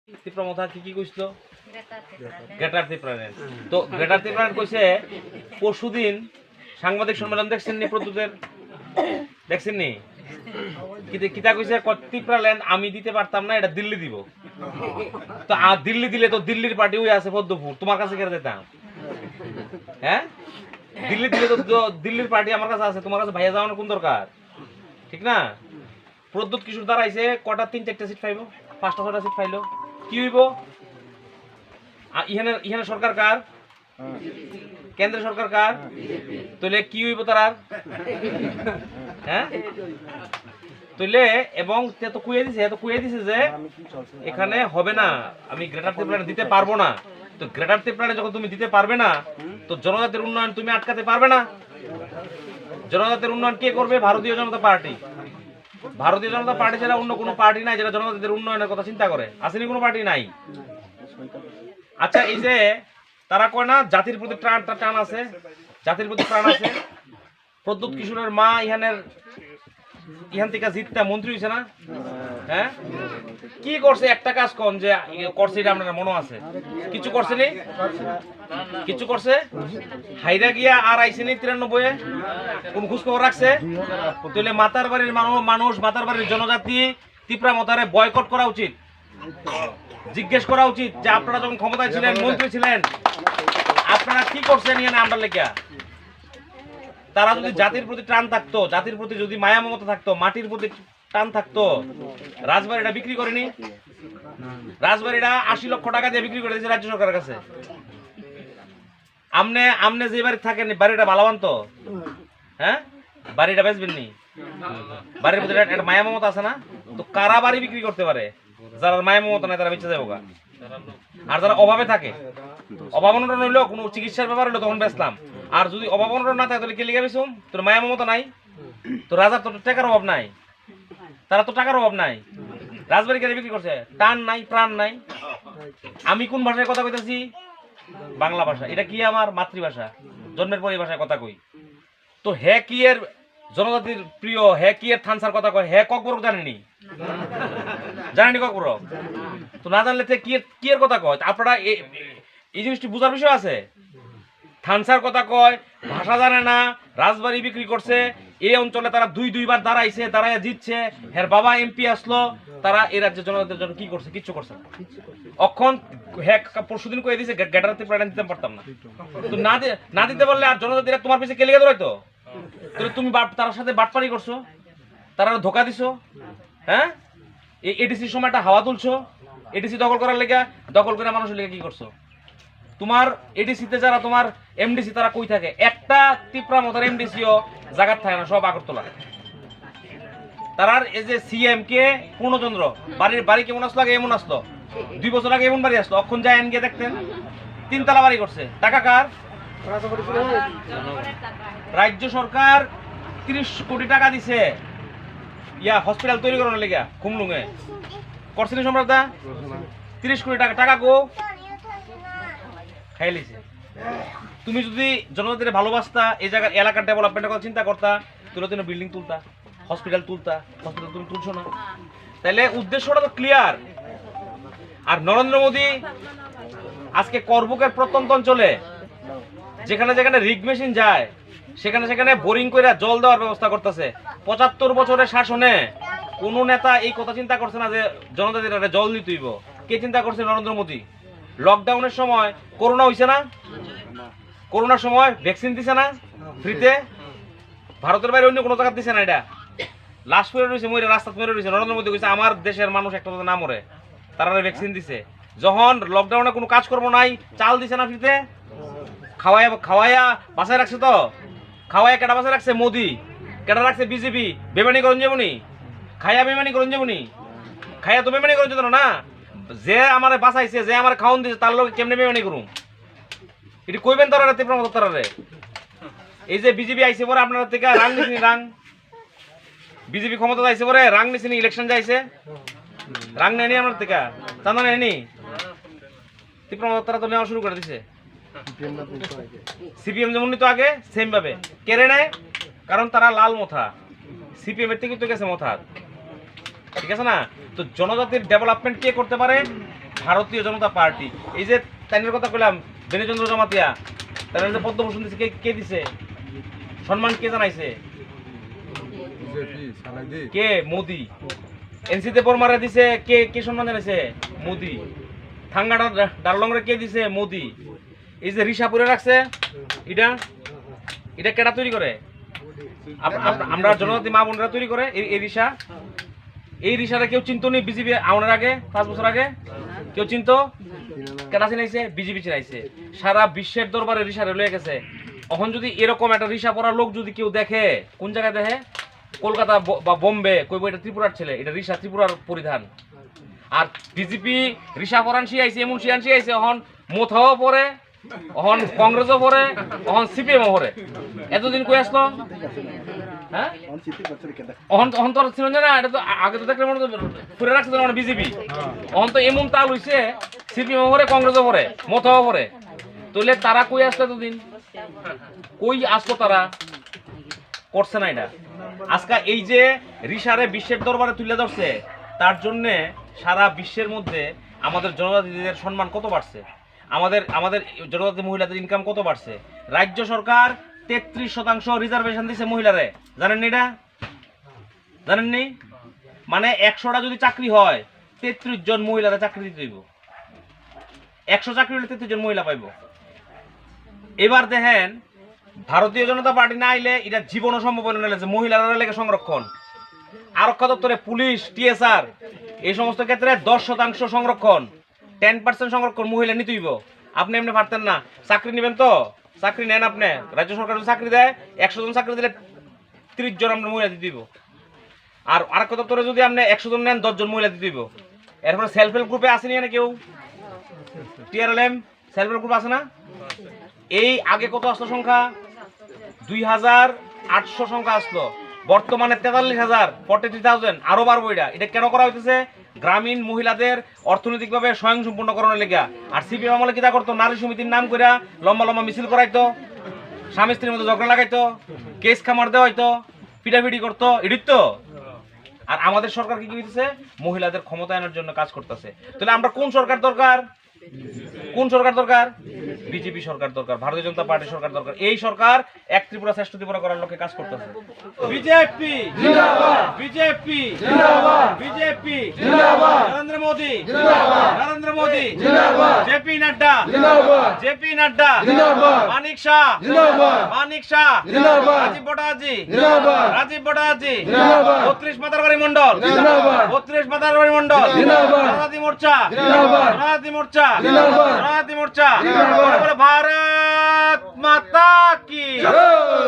তীব্রমথা কি কইছিল গ্রেটার তীব্রায়ণ। তো গ্রেটার তীব্রায়ণ কইছে পরশুদিন সাংবাদিক সম্মেলন দেখছেন নি প্রদ্যুতের? দেখছেন নি? কিতা কইছে তীব্রায়ণ আমি দিতে পারতাম না, এটা দিল্লি দিব। তো দিল্লি দিলে তো দিল্লির পার্টি ওই আছে পদ্মপুর, তোমার কাছে কেন যেতাম? হ্যাঁ, দিল্লি দিলে তো দিল্লির পার্টি আমার কাছে আছে, তোমার কাছে ভাইয়া যাওয়ানোর কোন দরকার? ঠিক না? প্রদ্যুৎ কিশোর দাঁড়াইছে কটা 3-4টা সিট পাইব, 5টা-6টা সিট পাইলো, কি হইব? ইহানে সরকার কার? কেন্দ্র সরকার কার? তাহলে কি হইব তার? হ্যাঁ, তাহলে এবং তো কুয়ে দিছে যে এখানে হবে না, আমি গ্রেটার ত্রিপুরা দিতে পারবো না। তো গ্রেটার ত্রিপুরা যখন তুমি দিতে পারবে না, তো জনজাতির উন্নয়ন তুমি আটকাতে পারবে না। জনজাতির উন্নয়ন কে করবে? ভারতীয় জনতা পার্টি। ভারতীয় জনতা পার্টি ছাড়া অন্য কোনো পার্টি নাই যারা জনজাতিদের উন্নয়নের কথা চিন্তা করে। আসেনি কোনো পার্টি নাই। আচ্ছা, এই যে তারা কয় না জাতির প্রতি টান আছে, জাতির প্রতি প্রাণ আছে। প্রদ্যুৎ কিশোরের মা ইহান থেকে জিততে মন্ত্রী হয়েছে না? হ্যাঁ, কি করছে? একটা কাজ কোন যে করছে, এটা আপনার মনে আছে? কিছু করছে নি? কিছু করছে? হাইরা গিয়া আর আইসে নি 93-এ? কোন খোঁজ খবর রাখছে? তাহলে মাতার বাড়ির মানুষ, মাতার বাড়ির জনজাতি তীব্রামথারে বয়কট করা উচিত। জিজ্ঞেস করা উচিত যে আপনারা যখন ক্ষমতায় ছিলেন, মন্ত্রী ছিলেন, আপনারা কি করছেন এখানে আমরা লেখা? তারা যদি জাতির প্রতি টান থাকতো, জাতির প্রতি যদি মায়া মমতা থাকতো, মাটির প্রতি টান থাকতো, রাজবাড়িটা বিক্রি করেনি? রাজবাড়িটা 80 লক্ষ টাকা দিয়ে বিক্রি করে দিয়েছে রাজ্য সরকারের কাছে। আমনে যে বাড়ি থাকেন, বাড়িটা ভালোবান তো? হ্যাঁ, বাড়িটা বেচবেন নি? বাড়ির প্রতি একটা মায়া মমতা আছে না? তো কারা বাড়ি বিক্রি করতে পারে? যারা মায়া মমতা নেই তারা বেঁচে যাবো গা। আর যারা অভাবে থাকে, অভাব অনটন হইলো, কোনো চিকিৎসার ব্যাপার হইলো, তখন বেচলাম। আর যদি অভাব অনটন না থাকে তাহলে কে লিখে বেচুম? তোর মায়া মমতা নাই, তো রাজার তো টাকার অভাব নাই, তারা তো টাকার অভাব নাই, রাজবাড়ি কে বিক্রি করছে? টান নাই, প্রাণ নাই। আমি কোন ভাষায় কথা কইতেছি? বাংলা ভাষা। এটা কি আমার মাতৃভাষা, জন্মের পরে ভাষায় কথা কই। তো হে কি এর জনজাতির প্রিয়, হে কি এর থানসার কথা কয়, হে ককবরক জানেনি? জানেনি ককবরক? তো না জানলে কি এর কথা কয়? আপনারা এই জিনিসটি বোঝার বিষয় আছে। থানসার কথা কয়, ভাষা জানে না, রাজবাড়ি বিক্রি করছে। এই অঞ্চলে তারা দুইবার দাঁড়াইছে, দাঁড়ায় জিতছে, হের বাবা এমপি আসলো, তারা এই রাজ্যের জনগণের জন্য কি করছে? কিচ্ছু করছে না। অক্ষণ হ্যাঁ পরশুদিন কয়ে দিয়েছে গ্যাটারাতে প্রাণ দিতে পারতাম না। তো না দিতে পারলে আর জনজাতিরা তোমার পিছিয়ে কেলিয়ে ধরাইতো? তাহলে তুমি তার সাথে বাটপারি করছো, তারা ধোকা দিছো। হ্যাঁ, এডিসির সময় একটা হাওয়া তুলছো, এডিসি দখল করার লেগে, দখল করে মানুষের লেগে কি করছো? তোমার এডিসিতে যারা তোমার এমডিসি তারা কই থাকে? একটা তীব্রামথার এমডিসিও জায়গা থাকে না, সব আগরতলা। তারার এই যে সিএম কে পূর্ণচন্দ্র বাড়ি কেমন আসলো? আগে এমন আসলো, 2 বছর আগে এমন বাড়ি আসলো। অক্ষণ যায় গিয়ে দেখতেন 3 তলা বাড়ি করছে। টাকা কার? রাজ্য সরকার 30 কোটি টাকা দিছে হসপিটাল তৈরি করার লেগে খুমলুঙে। করছেন সম্রাটদা? 30 কোটি টাকা গো খাই লিছে। তুমি যদি জনজাতির ভালোবাসতা, এই জায়গার এলাকার ডেভেলপমেন্টের কথা চিন্তা করতা, তুমি বিল্ডিং তুলতা, হসপিটাল তুমি তুলছো না। তাহলে উদ্দেশ্যটা তো ক্লিয়ার। আর নরেন্দ্র মোদী আজকে করবুকের প্রত্যন্ত অঞ্চলে যেখানে যেখানে রিগ মেশিন যায়, সেখানে বোরিং করে জল দেওয়ার ব্যবস্থা করতেছে। 75 বছরের শাসনে কোন নেতা এই কথা চিন্তা করছে না যে জনজাতিরা জল দিতেইব। কে চিন্তা করছে? নরেন্দ্র মোদী। লকডাউনের সময় করোনা হইছে না? করোনার সময় ভ্যাকসিন দিছে না ফ্রিতে? ভারতের বাইরে অন্য কোনো জায়গা দিছে না। এটা লাস্ট পরে রয়েছে, মরে রাস্তা মরে রয়েছে। নরেন্দ্র মোদী কইছে আমার দেশের মানুষ একটা না মরে, তারা ভ্যাকসিন দিছে। যখন লকডাউনে কোনো কাজ করবো নাই, চাল দিছে না ফ্রিতে? খাওয়াইয়া বাসায় রাখছে। তো খাওয়াইয়া কেটা বাসায় রাখছে? মোদী। কেটা রাখছে? বিজেপি। বেমানি করুন যাবনি, খাইয়া বেমানি করুন যাবনি, খাইয়া তো বেমানি করুন যেত না। যে আমার বাঁচাইছে, যে আমার খাওয়ান দিয়েছে, তার লোক কেমনে বেমানি করুন? এটি কইবেন তারা তীব্রমথা তারারে। এই যে বিজেপি আইসে পরে আপনার থেকে রাং নিছিনি, রাং বিজেপি ক্ষমতা যাইছে পরে রাং নিছিনি, ইলেকশন যাইছে, রাং নেয়নি আপনার থেকে, চাঁদা নেয়নি। তীব্রমথা তারা তো নেওয়া শুরু করে দিছে। সিপিএম যেমন নিত আগে, সেম ভাবে কেড়ে নেয়, কারণ তারা লাল মথা। সিপিএম এর থেকে তো গেছে মথা, ঠিক আছে না? তো জনজাতির ডেভেলপমেন্ট কে করতে পারে? ভারতীয় জনতা পার্টি, এই যে তাইনের কথা কইলাম বেনিচন্দ্র জমাতিয়া, তাদের যে পদ্মভূষণ দিছে কে দিছে? সম্মান কে জানাইছে? কে? মোদি। এনসিতে পরমারে দিছে কে সম্মান জানাইছে? মোদি। থাঙ্গাটা ডারলংরে কে দিছে? মোদি। এই যে রিসা পরে রাখছে, এটা কেডা তৈরি করে? আমরা জনজাতি মা বোনরা তৈরি করে এই রিসাটা কেউ চিনতো নি? বিজেপি আউনের আগে 5 বছর আগে কেউ চিনতো? কেডা চিনাইছে? বিজেপি চিনাইছে। সারা বিশ্বের দরবারে রিসারে লয়ে গেছে। এখন যদি এরকম একটা রিসা পরার লোক যদি কেউ দেখে, কোন জায়গায় দেখে? কলকাতা বা বোম্বে, কইব এটা ত্রিপুরার ছেলে, এটা রিসা ত্রিপুরার পরিধান। আর বিজেপি রিসা পরান শিয়াইছে, এমন শিয়াইছে, এখন মোথাও পরে, এখন কংগ্রেসও পরে, এখন সিপিএমও পরে। এতদিন কই আসলো? হ্যাঁ, অহন তো ছিল না, এটা তো আগে তো দেখলে ফুরে রাখছে মানে বিজেপি। অহন তো এমন তাল হইছে, সিপিএমও পরে, কংগ্রেসও পরে, মোথাও পরে। তাহলে তারা কই আসলো এতদিন? কই আসলো তারা? করছে না এটা। আজকে এই যে রিসারে বিশ্বের দরবারে তুলে ধরছে, তার জন্যে সারা বিশ্বের মধ্যে আমাদের জনজাতিদের সম্মান কত বাড়ছে, আমাদের জনজাতি মহিলাদের ইনকাম কত বাড়ছে। রাজ্য সরকার 33% রিজার্ভেশন দিছে মহিলারে, জানেননি? এটা জানেননি? মানে 100টা যদি চাকরি হয় 33 জন মহিলারা চাকরি দিতে হইব। 100 চাকরি হলে 33 জন মহিলা পাইব। এবার দেখেন, ভারতীয় জনতা পার্টি না আইলে এটা জীবনও সম্ভব হইল না যে মহিলারা লেগে সংরক্ষণ, আরক্ষা দপ্তরে পুলিশ, টিএসআর এই সমস্ত ক্ষেত্রে 10% সংরক্ষণ, 10% সংরক্ষণ মহিলা নিতে হইব। আপনি এমনি পারতেন না। চাকরি নেবেন তো? চাকরি নেন আপনি, রাজ্য সরকার চাকরি দেয়, 100 জন চাকরি দিলে 30 জন আপনার মহিলা দিতে হইব। আর আরক্ষা দপ্তরে যদি আপনি 100 জন নেন, 10 জন মহিলা দিতে হইব। এরপরে সেলফ হেল্প গ্রুপে আসেনি না কেউ? টিআরএলএম সেলফ হেল্প গ্রুপ আছে না? এই আগে কত আসলো সংখ্যা? 2800 সংখ্যা আসলো, বর্তমানে 43,000, 43,000, আরো বাড়বো। এটা কেন করা হইতেছে? গ্রামীণ মহিলাদের অর্থনৈতিকভাবে স্বয়ংসম্পূর্ণকরণের লেগা। আর সিপিএম আমলে কিটা করতো? নারী সমিতির নাম করে লম্বা লম্বা মিছিল করাইতো, স্বামী স্ত্রীর মধ্যে ঝগড়া লাগাইতো, কেস খামার দেওয়া হইতো, পিটাপিটি করতো, এডিট তো। আর আমাদের সরকার কি হইতেছে? মহিলাদের ক্ষমতায়নের জন্য কাজ করতেছে। তাহলে আমরা কোন সরকার দরকার? কোন সরকার দরকার? বিজেপি সরকার দরকার, ভারতীয় জনতা পার্টি সরকার দরকার। এই সরকার এক ত্রিপুরা শ্রেষ্ঠ ত্রিপুরা করার লক্ষ্যে কাজ করতেছে। বিজেপি জিন্দাবাদ, বিজেপি জিন্দাবাদ, বিজেপি জিন্দাবাদ, নরেন্দ্র মোদি জিন্দাবাদ, নরেন্দ্র মোদি জিন্দাবাদ, জেপি নাড্ডা জিন্দাবাদ, জেপি নাড্ডা জিন্দাবাদ, মানিক শাহ জিন্দাবাদ, মানিক শাহ জিন্দাবাদ, রাজীব ভট্টাচার্য জিন্দাবাদ, রাজীব ভট্টাচার্য জিন্দাবাদ, 32 মাতারবাড়ি মণ্ডল জিন্দাবাদ, 32 মাতারবাড়ি মণ্ডল জিন্দাবাদ, জনজাতি মোর্চা জিন্দাবাদ, জনজাতি মোর্চা জিন্দাবাদ, জনজাতি মোর্চা। भारत माता की जय।